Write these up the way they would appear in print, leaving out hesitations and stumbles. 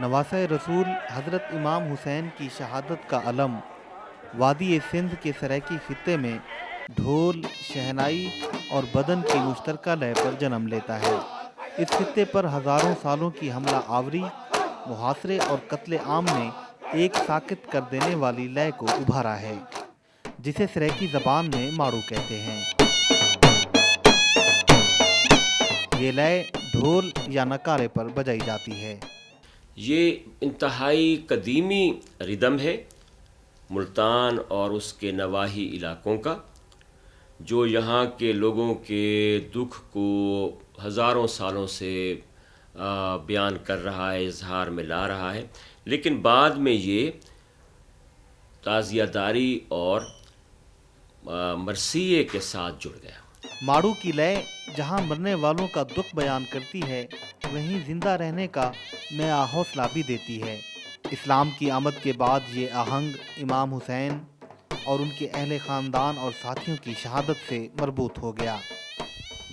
नवासे रसूल हज़रत इमाम हुसैन की शहादत का अलम वादी सिंध के सराइकी खित्ते में ढोल, शहनाई और बदन की मुश्तरका लय पर जन्म लेता है। इस खित्ते पर हज़ारों सालों की हमला आवरी, मुहासरे और कत्ले आम ने एक साकित कर देने वाली लय को उभारा है, जिसे सराइकी ज़बान में माड़ू कहते हैं। ये लय ढोल या नकारे पर बजाई जाती है। ये इंतहाई कदीमी रिदम है मुल्तान और उसके नवाही इलाकों का, जो यहाँ के लोगों के दुख को हज़ारों सालों से बयान कर रहा है, इजहार में ला रहा है। लेकिन बाद में ये ताज़ियादारी और मरसिये के साथ जुड़ गया। माड़ू की लय जहाँ मरने वालों का दुख बयान करती है, वहीं जिंदा रहने का नया हौसला भी देती है। इस्लाम की आमद के बाद ये आहंग इमाम हुसैन और उनके अहले ख़ानदान और साथियों की शहादत से मरबूत हो गया।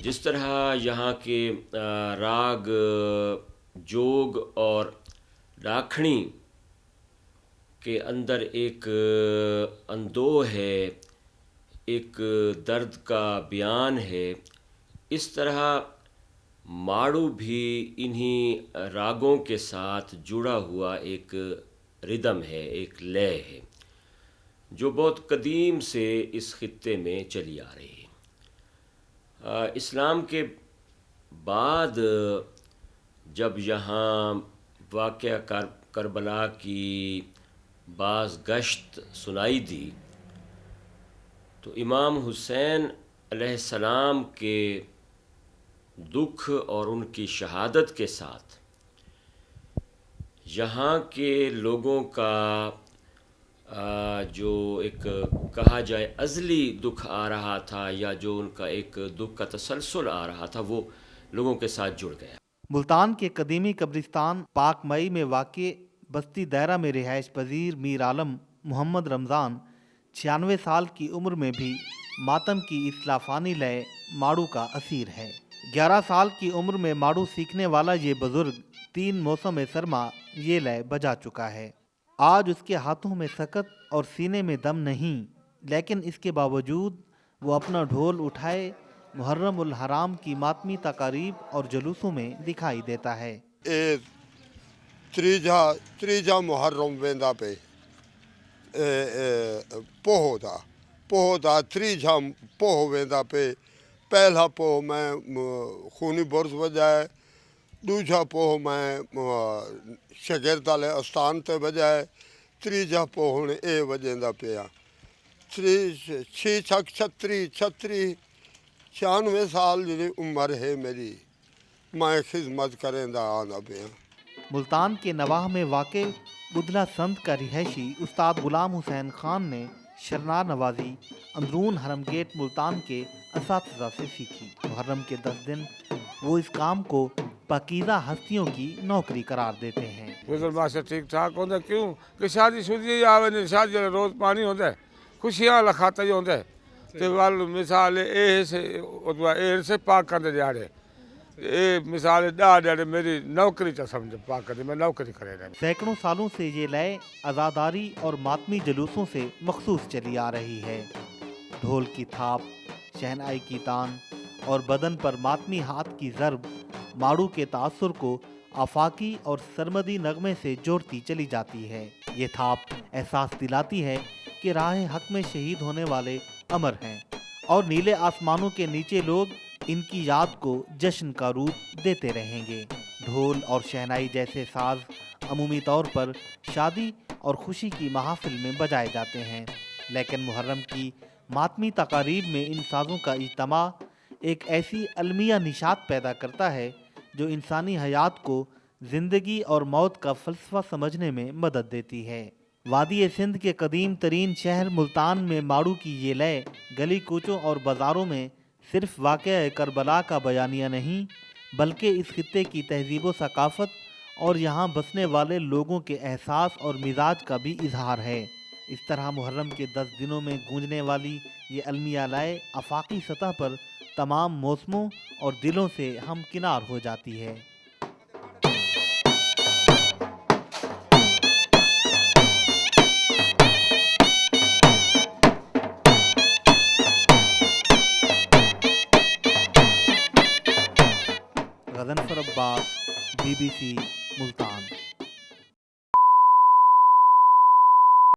जिस तरह यहाँ के राग, जोग और राखणी के अंदर एक अंदोह है, एक दर्द का बयान है, इस तरह माड़ू भी इन्हीं रागों के साथ जुड़ा हुआ एक रिदम है, एक लय है, जो बहुत कदीम से इस खित्ते में चली आ रही है। इस्लाम के बाद जब यहाँ वाक़या करबला की बाज़ गश्त सुनाई दी, तो इमाम हुसैन अलैहिस्सलाम के दुख और उनकी शहादत के साथ यहाँ के लोगों का जो एक कहा जाए अज़ली दुख आ रहा था, या जो उनका एक दुख का तसलसल आ रहा था, वो लोगों के साथ जुड़ गया। मुल्तान के कदीमी कब्रिस्तान पाक मई में वाक़े बस्ती दायरा में रिहाइश पजीर मीर आलम मोहम्मद रमज़ान 96 साल की उम्र में भी मातम की इस लाफानी लय माड़ू का असीर है। 11 साल की उम्र में माड़ू सीखने वाला ये बुजुर्ग 3 मौसम सरमा ये लय बजा चुका है। आज उसके हाथों में सकत और सीने में दम नहीं, लेकिन इसके बावजूद वो अपना ढोल उठाए मुहर्रम उल हराम की मातमी तकारीब और जुलूसों में दिखाई देता है। त्रीजा मुहर्रम वेंदा पे पोह दा त्रीजा पोह वेंदा पे। पहला पोह मैं खूनी बुर्ज वजाए, दूजा पोह मैं शगिर्द वाले आस्थान ते वजाए, त्रीजा पोह हुण ए वजेंदा पिया। 96 साल जी उम्र है मेरी, मैं खिदमत करेंदा आंदा पिया। मुल्तान के नवाह में वाक़े बुधला संत का रिहायशी उस्ताद गुलाम हुसैन खान ने शरनार नवाजी अंदरून हरम गेट मुल्तान के असातिज़ा से सीखी। मुहर्रम के 10 दिन वो इस काम को पाकीज़ा हस्तियों की नौकरी करार देते हैं। गुजर माशा ठीक ठाक होता, क्यों कि शादी शुदी आवे, शादी रोज़ पानी होता है, खुशियाँ लखाता ही होता है। तो गल मिसाल से पाक करते जा रहे, ये मिसाल डाड़े मेरी नौकरी चा समझ पाक करते, मैं नौकरी करे रहे। सैकड़ों सालों से ये लय आज़ादारी और मातमी जुलूसों से मखसूस चली आ रही है। ढोल की थाप, शहनाई की तान और बदन पर मातमी हाथ की ज़रब माड़ू के तासुर को आफाकी और सरमदी नगमे से जोड़ती चली जाती है। ये थाप एहसास दिलाती है कि राह हक में शहीद होने वाले अमर हैं और नीले आसमानों के नीचे लोग इनकी याद को जश्न का रूप देते रहेंगे। ढोल और शहनाई जैसे साज अमूमी तौर पर शादी और खुशी की महाफिल में बजाए जाते हैं, लेकिन मुहर्रम की मातमी तकारीब में इन साजों का इज्तिमा एक ऐसी अलमिया निशात पैदा करता है जो इंसानी हयात को ज़िंदगी और मौत का फ़लसफ़ा समझने में मदद देती है। वादी सिंध के कदीम तरीन शहर मुल्तान में माड़ू की ये लय गली कूचों और बाज़ारों में सिर्फ वाक़या करबला का बयानिया नहीं, बल्कि इस खित्ते की तहज़ीब व सकाफ़त और यहाँ बसने वाले लोगों के एहसास और मिजाज का भी इजहार है। इस तरह मुहर्रम के 10 दिनों में गूंजने वाली ये अलमिया लय आफाकी सतह पर तमाम मौसमों और दिलों से हमकिनार हो जाती है। غضنفر عباس BBC ملتان.